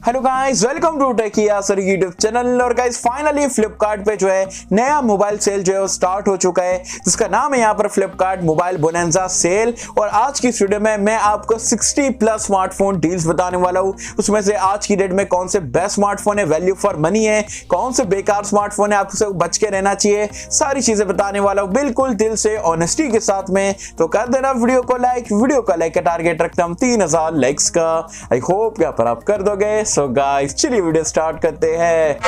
Hello guys, welcome to techy Yasar YouTube channel. और guys finally Flipkart पे जो है नया मोबाइल सेल जो है वो स्टार्ट हो चुका है, जिसका नाम है यहाँ पर फ्लिपकार्ट मोबाइल बोनेंजा सेल। और आज की वीडियो में मैं आपको 60 प्लस स्मार्टफोन डील्स बताने वाला हूँ। उसमें से आज की डेट में कौन से बेस्ट स्मार्टफोन है, वैल्यू फॉर मनी है, कौन से बेकार स्मार्टफोन है, आपको बच के रहना चाहिए, सारी चीजें बताने वाला हूँ बिल्कुल दिल से ऑनेस्टी के साथ में। तो कर देना वीडियो को लाइक का टारगेट रखता हूँ 3000 लाइक्स का। आई होप यहाँ पर आप कर दोगे। सो गाइस चलिए वीडियो स्टार्ट करते हैं।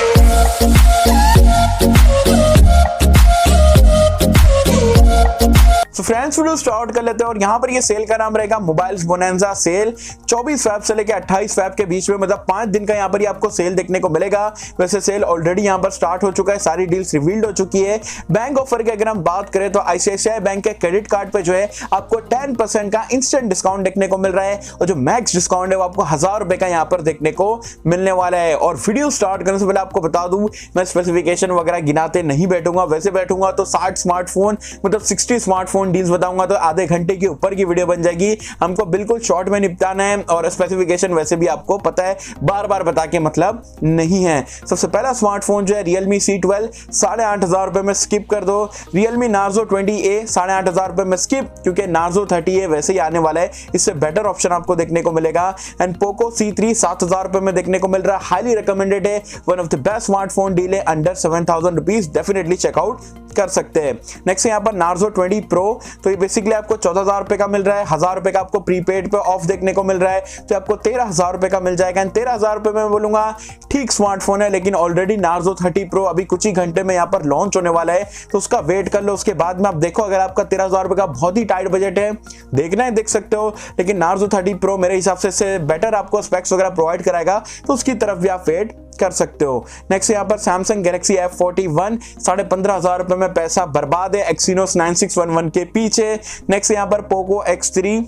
तो फ्रेंड्स वीडियो स्टार्ट कर लेते हैं। और यहाँ पर ये सेल का नाम रहेगा मोबाइल्स बोनेंजा सेल। 24 फेब से लेकर 28 फेब के बीच में, मतलब 5 दिन का यहाँ पर आपको सेल देखने को मिलेगा। वैसे सेल ऑलरेडी यहाँ पर स्टार्ट हो चुका है, सारी डील्स रिवील्ड हो चुकी है। बैंक ऑफर की अगर हम बात करें तो आईसीआईसीआई बैंक के क्रेडिट कार्ड पे जो है आपको 10% का इंस्टेंट डिस्काउंट देखने को मिल रहा है, और जो मैक्स डिस्काउंट है वो आपको 1000 रुपए का यहाँ पर देखने को मिलने वाला है। और वीडियो स्टार्ट करने से पहले आपको बता दूं, मैं स्पेसिफिकेशन वगैरह गिनाते नहीं बैठूंगा। वैसे बैठूंगा तो 60 स्मार्टफोन मतलब 60 स्मार्टफोन डील्स बताऊंगा तो आधे घंटे के ऊपर की वीडियो बन जाएगी। हमको बिल्कुल शॉर्ट में निपटाना है, और स्पेसिफिकेशन वैसे भी आपको पता है, बार बार बता के मतलब नहीं है। सबसे पहला स्मार्टफोन जो है Realme C12 8,500 रुपए में स्किप कर दो। Realme Narzo 20A 8,500 रुपए में स्किप, क्योंकि Narzo 30A वैसे ही आने वाला है, इससे बेटर ऑप्शन आपको देखने को मिलेगा। एंड Poco C3 7,000 रुपए में देखने को मिल रहा है, हाईली रिकमेंडेड है, one of the best smartphone deal है, अंडर 7,000 रुपीज, डेफिनेटली चेकआउट कर सकते हैं। नेक्स्ट यहाँ पर Narzo 20 Pro, तो ये बेसिकली आपको 14,000 रुपए का मिल रहा है, 1000 रुपए का आपको प्रीपेड पे ऑफ देखने को मिल रहा है, तो आपको 13,000 रुपए का मिल जाएगा। 13,000 रुपए में बोलूंगा ठीक स्मार्टफोन है, लेकिन ऑलरेडी Narzo 30 Pro अभी कुछ ही घंटे में यहाँ पर लॉन्च होने वाला है, तो उसका वेट कर लो। उसके बाद में आप देखो, अगर आपका 13,000 रुपए का बहुत ही टाइट बजट है, देखना है देख सकते हो, लेकिन Narzo 30 Pro मेरे हिसाब से बेटर आपको स्पेक्स वगैरह प्रोवाइड कराएगा, तो उसकी तरफ भी आप वेट कर सकते हो। नेक्स्ट यहाँ पर Samsung Galaxy F41 15,500 रुपए में पैसा बर्बाद है Exynos 9611 के पीछे। नेक्स्ट यहाँ पर Poco X3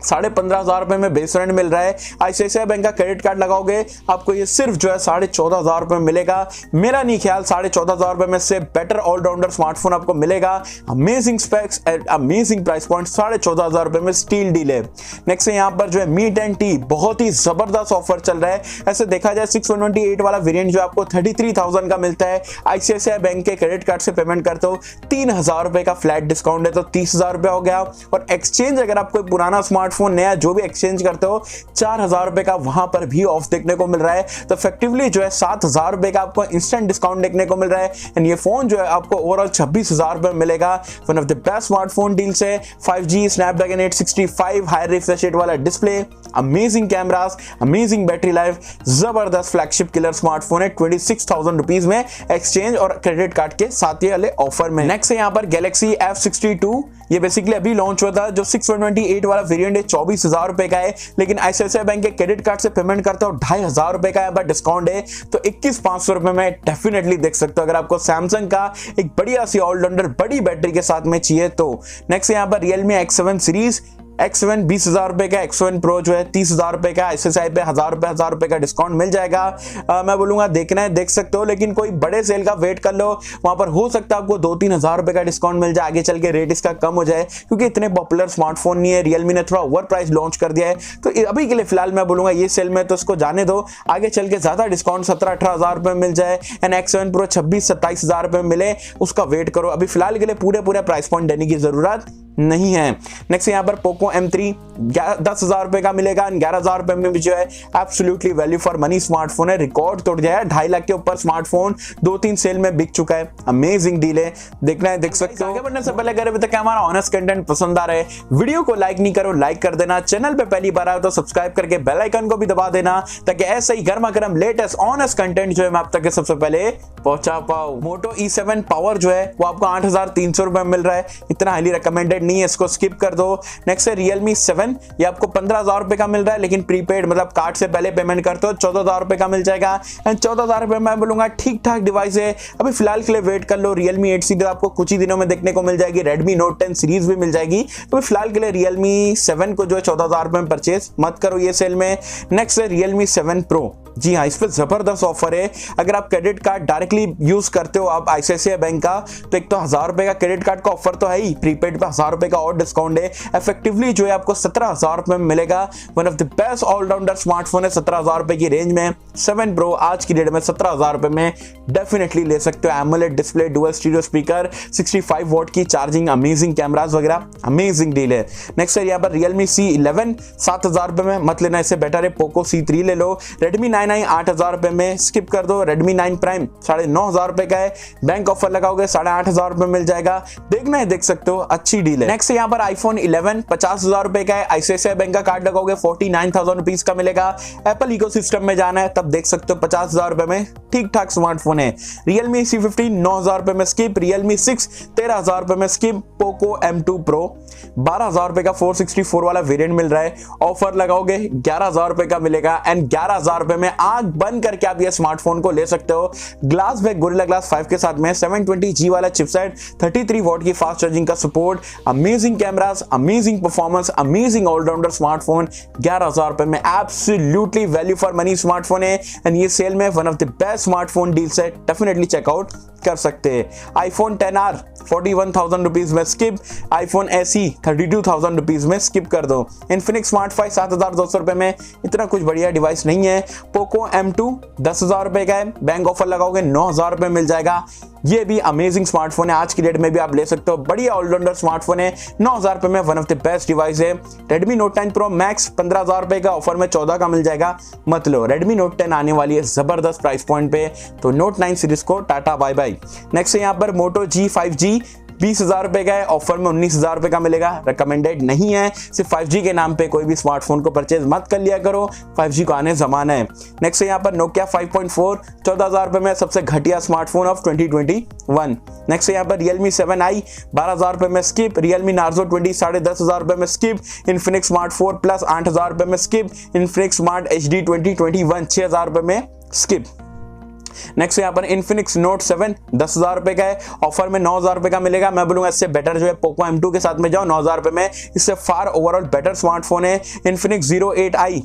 15,500 रुपए में बेस रेंट मिल रहा है। आईसीआईसीआई बैंक का क्रेडिट कार्ड लगाओगे आपको ये सिर्फ जो है 14,500 रुपए में मिलेगा। मेरा नहीं ख्याल 14,500 रुपए में से बेटर ऑलराउंडर स्मार्टफोन आपको मिलेगा। Amazing specs at amazing price point, 14,500 रुपए में स्टील डील है। नेक्स्ट यहाँ पर जो है मीट एंड टी, बहुत ही जबरदस्त ऑफर चल रहा है। ऐसे देखा जाए 628 वाला वेरिएंट जो आपको 33,000 का मिलता है। आईसीआईसीआई बैंक के क्रेडिट कार्ड से पेमेंट करते हो 3,000 रुपए का फ्लैट डिस्काउंट है, तो 30,000 रुपए हो गया। और एक्सचेंज अगर आप कोई पुराना स्मार्टफोन नया जो भी एक्सचेंज करते हो 4,000 रुपए का वहां पर भी ऑफ देखने को मिल रहा है, तो इफेक्टिवली जो है 7,000 रुपए का आपको इंस्टेंट डिस्काउंट देखने को मिल रहा है। एंड ये फोन जो है आपको ओवरऑल 26,000 रुपए मिलेगा। One of the best smartphone deals है। 5G Snapdragon 865 high refresh rate वाला display, amazing cameras, amazing battery life, जबरदस्त फ्लैगशिप किलर स्मार्टफोन है 26,000 रुपीज में एक्सचेंज और क्रेडिट कार्ड के साथ ये वाले ऑफर में। नेक्स्ट है यहाँ पर Galaxy F62, ये बेसिकली अभी लॉन्च हुआ था। जो 628 वाला वेरिएंट है 24,000 रुपए का है, लेकिन आईसीआईसीआई बैंक के क्रेडिट कार्ड से पेमेंट करते हो 2,500 रुपए का यहाँ पर डिस्काउंट है, तो 21,500 रुपए में डेफिनेटली देख सकते हो, अगर आपको सैमसंग का एक बढ़िया सी ऑलराउंडर बड़ी बैटरी के साथ में चाहिए तो। नेक्स्ट यहाँ पर Realme X7 सीरीज, X7 20,000 रुपए का, X7 Pro जो है 30,000 रुपए का। आईसीआईसीआई पे 1,000 रुपए का डिस्काउंट मिल जाएगा। मैं बोलूंगा देखना है देख सकते हो, लेकिन कोई बड़े सेल का वेट कर लो, वहां पर हो सकता है आपको 2-3,000 रुपए का डिस्काउंट मिल जाए, आगे चल के रेट इसका कम हो जाए, क्योंकि इतने पॉपुलर स्मार्टफोन नहीं है। रियलमी ने थोड़ा ओवर प्राइस लॉन्च कर दिया है, तो अभी के लिए फिलहाल मैं बोलूंगा ये सेल में तो इसको जाने दो, आगे चल के ज्यादा डिस्काउंट 17-18,000 रुपए मिल जाए। एंड X7 Pro 26-27,000 रुपए मिले, उसका वेट करो। अभी फिलहाल के लिए पूरे प्राइस पॉइंट देने की जरूरत नहीं है। नेक्स्ट यहाँ पर Poco M3 10,000 रुपए का मिलेगा। 11,000 रुपए में भी जो है absolutely value for money smartphone है, रिकॉर्ड तोड़ जाए। 2.5 लाख के ऊपर स्मार्टफोन 2-3 सेल में बिक चुका है, अमेजिंग डील है, देखना है देख सकते हो। आगे बढ़ने से पहले अगर अभी तक हमारा ऑनेस्ट कंटेंट पसंद आ रहा है, वीडियो को लाइक नहीं करो, लाइक कर देना। चैनल पे पहली बार आए तो सब्सक्राइब करके बेल आइकन को भी दबा देना, ताकि ऐसे ही गर्मा गर्म लेटेस्ट ऑनेस्ट कंटेंट जो है मैं आप तक सबसे पहले पहुंचा पाऊं। Moto E7 पावर जो है वो आपको 8,300 रुपए में मिल रहा है, इतना हाईली रिकमेंडेड नहीं है, इसको स्किप कर दो। नेक्स्ट है Realme 7, ये आपको 15,000 रुपए का मिल रहा है, लेकिन प्रीपेड मतलब कार्ड से पहले पेमेंट करते हो 14,000 रुपए का मिल जाएगा। एंड 14,000 रुपए मैं बोलूंगा ठीक ठाक डिवाइस है, अभी फिलहाल के लिए वेट कर लो। Realme 8 सीरीज आपको कुछ ही दिनों में देखने को मिल जाएगी, Redmi Note 10 सीरीज भी मिल जाएगी, तो फिलहाल के लिए Realme 7 को जो है 14,000 रुपए में परचेज मत करो ये सेल में। नेक्स्ट है Realme 7 Pro, जी हाँ, इस पर जबरदस्त ऑफर है। अगर आप क्रेडिट कार्ड डायरेक्टली यूज करते हो आप आईसीआईसीआई बैंक का, तो एक तो 1000 रुपए का क्रेडिट कार्ड का ऑफर तो है ही, प्रीपेड पे 1000 रुपए का और डिस्काउंट है। इफेक्टिवली जो है आपको 17,000 रुपए में मिलेगा। One of the best allrounder smartphone है 17,000 रुपए की रेंज में। 7 Pro आज की डेट में 17,000 रुपए में डेफिनेटली ले सकते हो। AMOLED display, dual stereo speaker, 65 what की चार्जिंग, अमेजिंग कैमरास वगैरह, अमेजिंग डील है। नेक्स्ट है यहाँ पर Realme C11 7,000 रुपए में, मत लेना, इससे बेटर है Poco C3 ले लो। Redmi 9i 8,000 रुपए में, स्किप कर दो। Redmi 9 Prime 9,500 रुपए का है, बैंक ऑफर लगाओगे 8,500 रुपए मिल जाएगा। देखना है, देख सकते हो, अच्छी डील है। नेक्स्ट यहाँ पर iPhone 11 50,000 रुपए का है, ICICI बैंक का कार्ड लगाओगे 49,000 रुपीज का मिलेगा। एप्पल इकोसिस्टम में जाना है तब देख सकते हो 50,000 रुपए में ठीक ठाक स्मार्टफोन है। Realme C15 9,000 रुपए में स्किप, Realme 6 13,000 रुपए में स्किप, Poco M2 Pro 12,000 रुपए का 464 वाला वेरिएंट मिल रहा है, ऑफर लगाओगे 11,000 रुपए का मिलेगा। एंड 11,000 रुपए में आंख बंद करके आप ये स्मार्टफोन को ले सकते हो। ग्लास बैक गोरिल्ला ग्लास 5 के साथ में 720G वाला चिपसेट, 33 वॉट की फास्ट चार्जिंग का support, amazing cameras, amazing performance, amazing allrounder smartphone 11,000 रुपए में absolutely value for money smartphone है। एंड ये सेल में one of the best smartphone deal से डेफिनेटली चेकआउट कर सकते हैं। iPhone XR 41,000 रुपीज में स्किप, iPhone SE 32,000 रुपीज में स्किप कर दो। Infinix Smart 5 7,200 रुपए में, इतना कुछ बढ़िया डिवाइस नहीं है। Poco M2 10,000 रुपए का है, बैंक ऑफर लगाओगे 9,000 रुपए मिल जाएगा। ये भी अमेजिंग स्मार्टफोन है, आज की डेट में भी आप ले सकते हो, बढ़िया ऑलराउंडर स्मार्टफोन है। 9,000 रुपए में one of the best device है। Redmi Note 10 Pro Max 15,000 रुपए का, ऑफर में 14 का मिल जाएगा, मत लो। Redmi Note 10 आने वाली है जबरदस्त प्राइस पॉइंट पे, तो Note 9 सीरीज को टाटा बाय बाय। नेक्स्ट है यहाँ पर Moto G 5G 20,000 रुपए का है, ऑफर में 19,000 रुपए का मिलेगा, रिकमेंडेड नहीं है। सिर्फ 5G के नाम पे कोई भी स्मार्टफोन को परचेज मत कर लिया करो, 5G को आने जमाना है। नेक्स्ट है यहाँ पर Nokia 5.4 14,000 रुपए में, सबसे घटिया स्मार्टफोन ऑफ 2021। नेक्स्ट है यहाँ पर Realme 7i 12,000 रुपए में स्किप, Realme Narzo 20 10,500 रुपए में स्किप, Infinix Smart 4 Plus 8,000 रुपए में स्किप, Infinix Smart HD 2021 6,000 रुपए में स्किप। नेक्स्ट यहाँ पर Infinix Note 7 10,000 रुपए का है, ऑफर में 9,000 रुपए का मिलेगा। मैं बोलूंगा इससे बेटर जो है Poco M2 के साथ में जाओ 9,000 रुपए में, इससे फार ओवरऑल बेटर स्मार्टफोन है। Infinix Zero 8i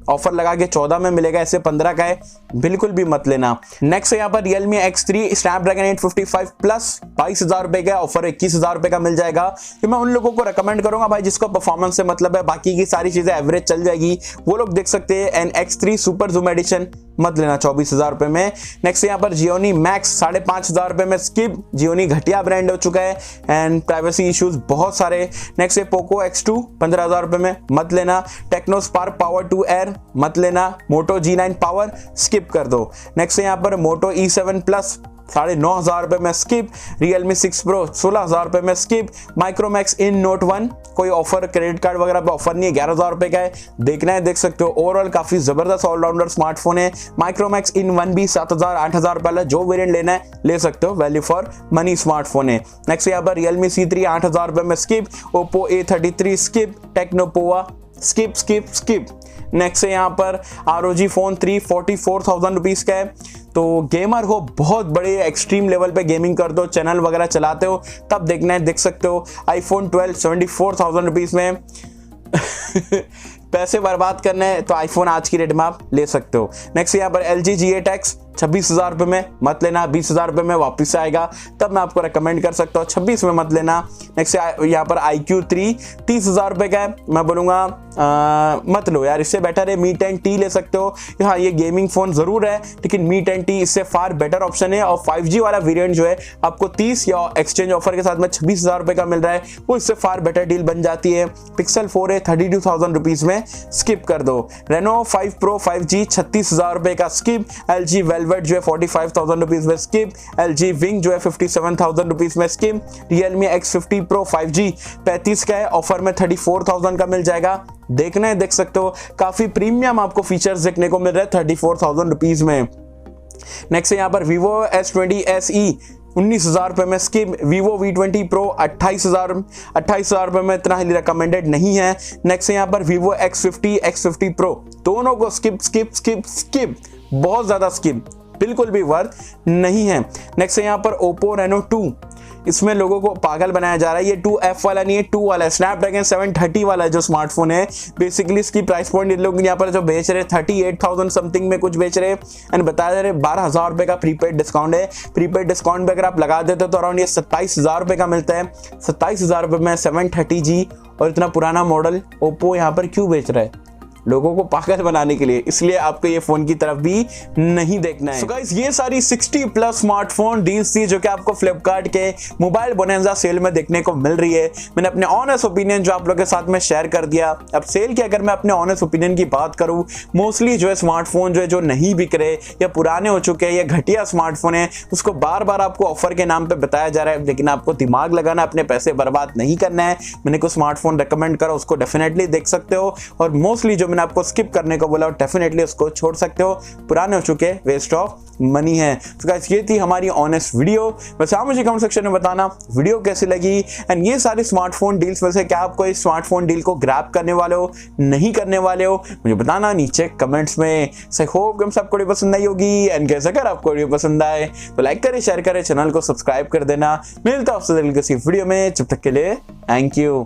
ऑफर लगा के 14 में मिलेगा, इससे 15 का है, बिल्कुल भी मत लेना। नेक्स्ट है यहाँ पर Realme X3 Snapdragon 855 Plus 22,000 रुपए का, ऑफर 21,000 रुपए का मिल जाएगा। कि मैं उन लोगों को रेकमेंड करूंगा भाई जिसको परफॉर्मेंस से मतलब है, बाकी की सारी चीजें एवरेज चल जाएगी, वो लोग देख सकते हैं। And X3 super zoom addition मत लेना 24,000 रुपए में। नेक्स्ट यहाँ पर Xiaomi Max 5,500 रुपए में स्किप, Xiaomi घटिया ब्रांड हो चुका है एंड प्राइवेसी इश्यूज बहुत सारे। नेक्स्ट है Poco X2 15,000 रुपए में, मत लेना। Tecno Spark Power 2 Air मत लेना। Moto G9 Power स्किप कर दो। नेक्स्ट है यहाँ पर Moto E7 Plus 9,500 रुपए में स्किप, Realme 6 Pro 16,000 रुपए में स्किप, Micromax in Note 1 कोई ऑफर क्रेडिट कार्ड वगैरह पे ऑफर नहीं है, 11,000 रुपए का है, देखना है देख सकते हो। ओवरऑल काफी जबरदस्त ऑलराउंडर स्मार्टफोन है। Micromax in 1 भी 7,000 8,000 रुपए, जो वेरिएंट लेना है ले सकते हो, वैल्यू फॉर मनी स्मार्टफोन है। नेक्स्ट यहाँ पर Realme C3 8,000 रुपए में skip, Oppo A33 skip, Tecno Pova skip skip skip. Next है यहाँ पर ROG Phone 3 44,000 रुपीज का है। तो गेमर हो, बहुत बड़े एक्सट्रीम लेवल पे गेमिंग करते हो, चैनल वगैरह चलाते हो, तब देखना है देख सकते हो। iPhone 12 74,000 रुपीज में पैसे बर्बाद करने हैं तो आईफोन आज की रेट में आप ले सकते हो। नेक्स्ट यहाँ पर LG G8 X 26,000 रुपए में मत लेना, 20,000 रुपए में वापस आएगा, तब मैं आपको रेकमेंड कर सकता हूँ, 26 में मत लेना। नेक्स्ट यहाँ पर iQ3 30,000 रुपए का है, मैं बोलूँगा मत लो यार, इससे बेटर है Mi 10T ले सकते हो। हाँ ये गेमिंग फोन जरूर है लेकिन Mi 10T इससे फार बेटर ऑप्शन है। और 5G वाला वेरिएंट जो है आपको 30 या एक्सचेंज ऑफर के साथ में 26,000 रुपए का मिल रहा है, वो इससे फार बेटर डील बन जाती है। Pixel 4 है 32,000 रुपीज में, स्किप कर दो। Reno 5 Pro 5G 36,000 रुपए का स्किप, LG Velvet जो है 45,000 रुपीज में स्किप, LG Wing जो है 57,000 रुपीज में skip, Realme X50 Pro 5G 35 का है, ऑफर में 34,000 का मिल जाएगा, देखना है देख सकते हो। काफी प्रीमियम आपको फीचर्स देखने को मिल रहे हैं 34,000 रुपीज में। नेक्स्ट है यहाँ पर Vivo S20 SE 19,000 रुपए में स्किप, Vivo V20 Pro 28,000 रुपए में, इतना हिली रिकमेंडेड नहीं है। नेक्स्ट है यहाँ पर Vivo X50 Pro, दोनों को स्किप स्किप स्किप स्किप, बहुत ज्यादा स्किप, बिल्कुल भी वर्थ नहीं है। नेक्स्ट है यहाँ पर Oppo Reno 2 इसमें लोगों को पागल बनाया जा रहा है। ये 2F वाला नहीं है, 2 वाला है, स्नैपड्रैगन 730 वाला जो स्मार्टफोन है। बेसिकली इसकी प्राइस पॉइंट इन लोग यहाँ पर जो बेच रहे 38,000 समथिंग में कुछ बेच रहे एंड बताया जा रहे 12,000 रुपए का प्रीपेड डिस्काउंट है। प्रीपेड डिस्काउंट पे अगर आप लगा देते तो अराउंड ये 27,000 रुपए का मिलता है। 27,000 रुपए में 730G और इतना पुराना मॉडल ओप्पो यहाँ पर क्यों बेच रहा है? लोगों को पागल बनाने के लिए। इसलिए आपको ये फोन की तरफ भी नहीं देखना है। So guys, ये सारी 60+ स्मार्टफोन डील्स थी जो कि आपको फ्लिपकार्ट के मोबाइल बोनेंजा सेल में देखने को मिल रही है। मैंने अपने ऑनेस्ट ओपिनियन जो आप लोगों के साथ में शेयर कर दिया। अब सेल की अगर मैं अपने ऑनेस्ट ओपिनियन की बात करूं, मोस्टली जो है स्मार्टफोन जो है जो नहीं बिक रहे या पुराने हो चुके हैं या घटिया स्मार्टफोन है, उसको बार बार आपको ऑफर के नाम पे बताया जा रहा है। लेकिन आपको दिमाग लगाना, अपने पैसे बर्बाद नहीं करना है। मैंने कोई स्मार्टफोन रिकमेंड करा, उसको डेफिनेटली देख सकते हो। और मोस्टली जो मैंने आपको स्किप करने को बोला, डेफिनेटली उसको छोड़ सकते हो। पुराने हो चुके, वेस्ट ऑफ मनी है। तो गाइस, ये थी हमारी ऑनेस्ट वीडियो। वैसे आप मुझे कमेंट सेक्शन में बताना वीडियो कैसी लगी एंड ये सारी स्मार्टफोन डील्स में से क्या आप कोई स्मार्टफोन डील को ग्रैब करने वाले हो, नहीं करने वाले हो, मुझे बताना नीचे कमेंट्स में। सो होप कि सबको वीडियो पसंद आई होगी एंड कैसे अगर आपको वीडियो पसंद आए तो लाइक करें, शेयर करें, चैनल को सब्सक्राइब कर देना। मिलता है आपसे किसी वीडियो में, जब तक के लिए थैंक यू।